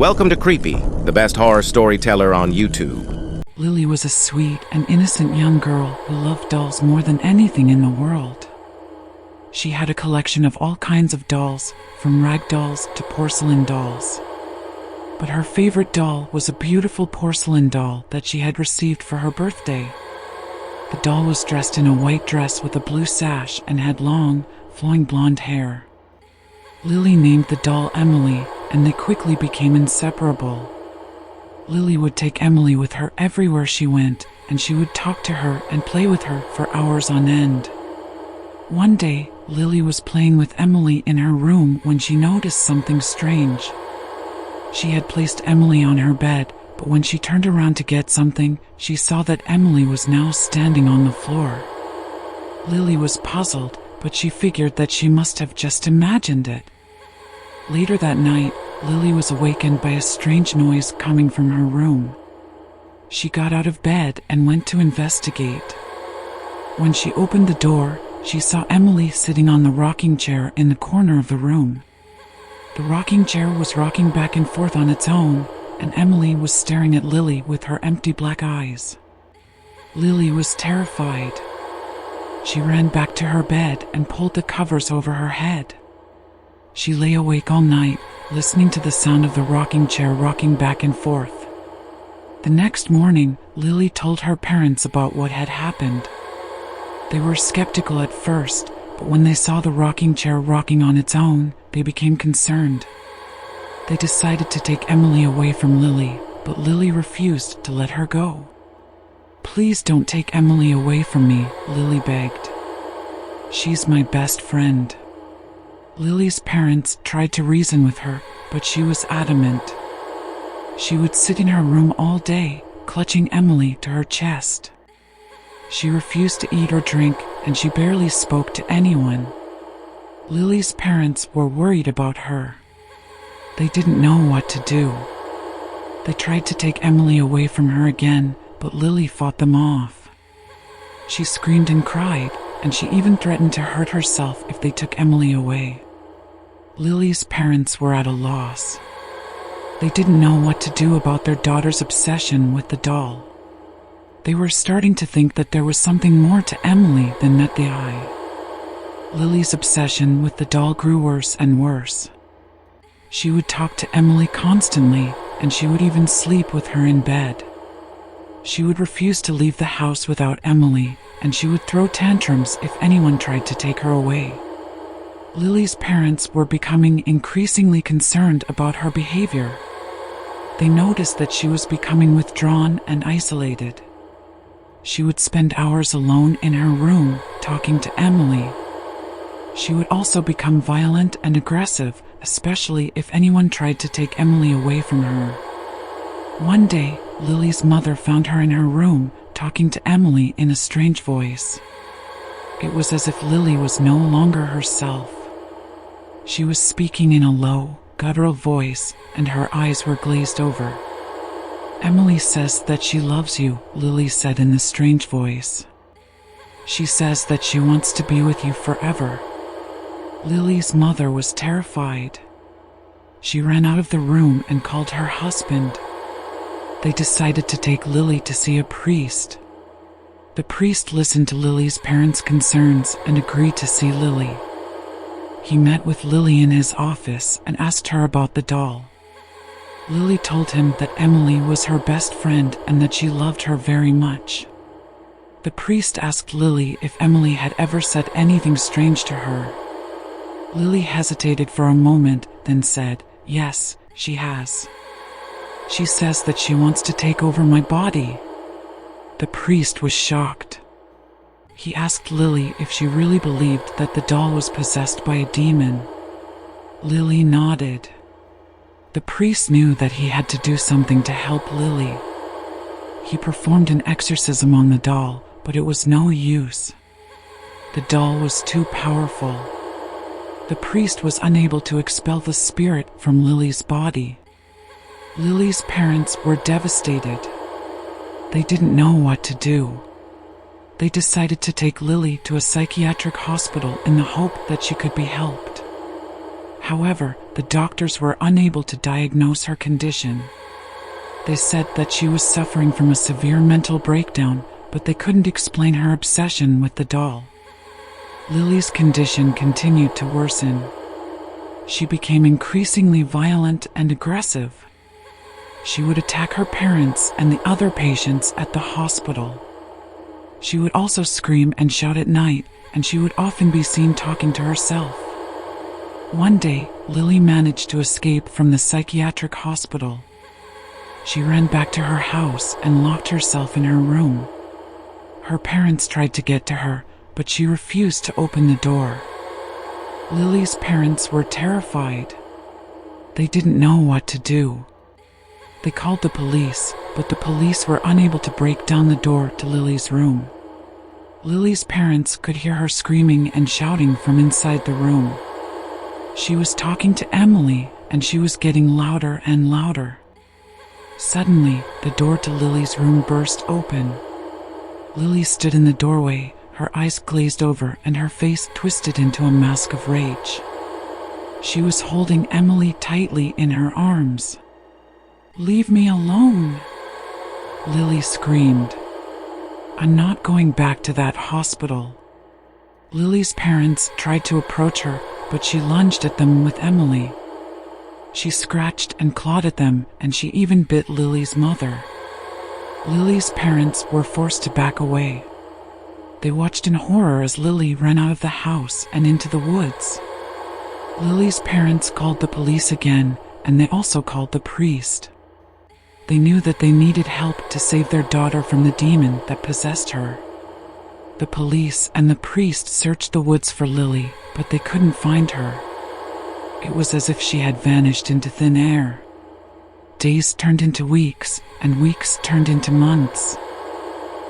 Welcome to Creepy, the best horror storyteller on YouTube. Lily was a sweet and innocent young girl who loved dolls more than anything in the world. She had a collection of all kinds of dolls, from rag dolls to porcelain dolls. But her favorite doll was a beautiful porcelain doll that she had received for her birthday. The doll was dressed in a white dress with a blue sash and had long, flowing blonde hair. Lily named the doll Emily, and they quickly became inseparable. Lily would take Emily with her everywhere she went, and she would talk to her and play with her for hours on end. One day, Lily was playing with Emily in her room when she noticed something strange. She had placed Emily on her bed, but when she turned around to get something, she saw that Emily was now standing on the floor. Lily was puzzled, but she figured that she must have just imagined it. Later that night, Lily was awakened by a strange noise coming from her room. She got out of bed and went to investigate. When she opened the door, she saw Emily sitting on the rocking chair in the corner of the room. The rocking chair was rocking back and forth on its own, and Emily was staring at Lily with her empty black eyes. Lily was terrified. She ran back to her bed and pulled the covers over her head. She lay awake all night, listening to the sound of the rocking chair rocking back and forth. The next morning, Lily told her parents about what had happened. They were skeptical at first, but when they saw the rocking chair rocking on its own, they became concerned. They decided to take Emily away from Lily, but Lily refused to let her go. "Please don't take Emily away from me," Lily begged. "She's my best friend." Lily's parents tried to reason with her, but she was adamant. She would sit in her room all day, clutching Emily to her chest. She refused to eat or drink, and she barely spoke to anyone. Lily's parents were worried about her. They didn't know what to do. They tried to take Emily away from her again, but Lily fought them off. She screamed and cried, and she even threatened to hurt herself if they took Emily away. Lily's parents were at a loss. They didn't know what to do about their daughter's obsession with the doll. They were starting to think that there was something more to Emily than met the eye. Lily's obsession with the doll grew worse and worse. She would talk to Emily constantly, and she would even sleep with her in bed. She would refuse to leave the house without Emily, and she would throw tantrums if anyone tried to take her away. Lily's parents were becoming increasingly concerned about her behavior. They noticed that she was becoming withdrawn and isolated. She would spend hours alone in her room, talking to Emily. She would also become violent and aggressive, especially if anyone tried to take Emily away from her. One day, Lily's mother found her in her room, talking to Emily in a strange voice. It was as if Lily was no longer herself. She was speaking in a low, guttural voice, and her eyes were glazed over. "Emily says that she loves you," Lily said in the strange voice. "She says that she wants to be with you forever." Lily's mother was terrified. She ran out of the room and called her husband. They decided to take Lily to see a priest. The priest listened to Lily's parents' concerns and agreed to see Lily. He met with Lily in his office and asked her about the doll. Lily told him that Emily was her best friend and that she loved her very much. The priest asked Lily if Emily had ever said anything strange to her. Lily hesitated for a moment, then said, "Yes, she has. She says that she wants to take over my body." The priest was shocked. He asked Lily if she really believed that the doll was possessed by a demon. Lily nodded. The priest knew that he had to do something to help Lily. He performed an exorcism on the doll, but it was no use. The doll was too powerful. The priest was unable to expel the spirit from Lily's body. Lily's parents were devastated. They didn't know what to do. They decided to take Lily to a psychiatric hospital in the hope that she could be helped. However, the doctors were unable to diagnose her condition. They said that she was suffering from a severe mental breakdown, but they couldn't explain her obsession with the doll. Lily's condition continued to worsen. She became increasingly violent and aggressive. She would attack her parents and the other patients at the hospital. She would also scream and shout at night, and she would often be seen talking to herself. One day, Lily managed to escape from the psychiatric hospital. She ran back to her house and locked herself in her room. Her parents tried to get to her, but she refused to open the door. Lily's parents were terrified. They didn't know what to do. They called the police, but the police were unable to break down the door to Lily's room. Lily's parents could hear her screaming and shouting from inside the room. She was talking to Emily, and she was getting louder and louder. Suddenly, the door to Lily's room burst open. Lily stood in the doorway, her eyes glazed over and her face twisted into a mask of rage. She was holding Emily tightly in her arms. "Leave me alone!" Lily screamed. "I'm not going back to that hospital." Lily's parents tried to approach her, but she lunged at them with Emily. She scratched and clawed at them, and she even bit Lily's mother. Lily's parents were forced to back away. They watched in horror as Lily ran out of the house and into the woods. Lily's parents called the police again, and they also called the priest. They knew that they needed help to save their daughter from the demon that possessed her. The police and the priest searched the woods for Lily, but they couldn't find her. It was as if she had vanished into thin air. Days turned into weeks, and weeks turned into months.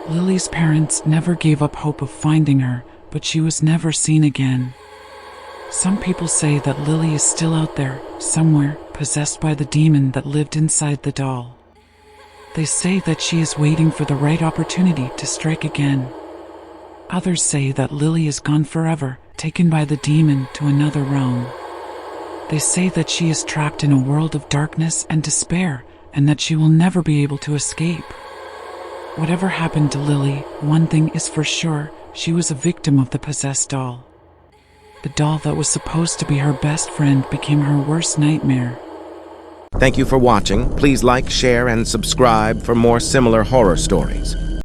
Lily's parents never gave up hope of finding her, but she was never seen again. Some people say that Lily is still out there, somewhere, possessed by the demon that lived inside the doll. They say that she is waiting for the right opportunity to strike again. Others say that Lily is gone forever, taken by the demon to another realm. They say that she is trapped in a world of darkness and despair, and that she will never be able to escape. Whatever happened to Lily, one thing is for sure, she was a victim of the possessed doll. The doll that was supposed to be her best friend became her worst nightmare. Thank you for watching. Please like, share, and subscribe for more similar horror stories.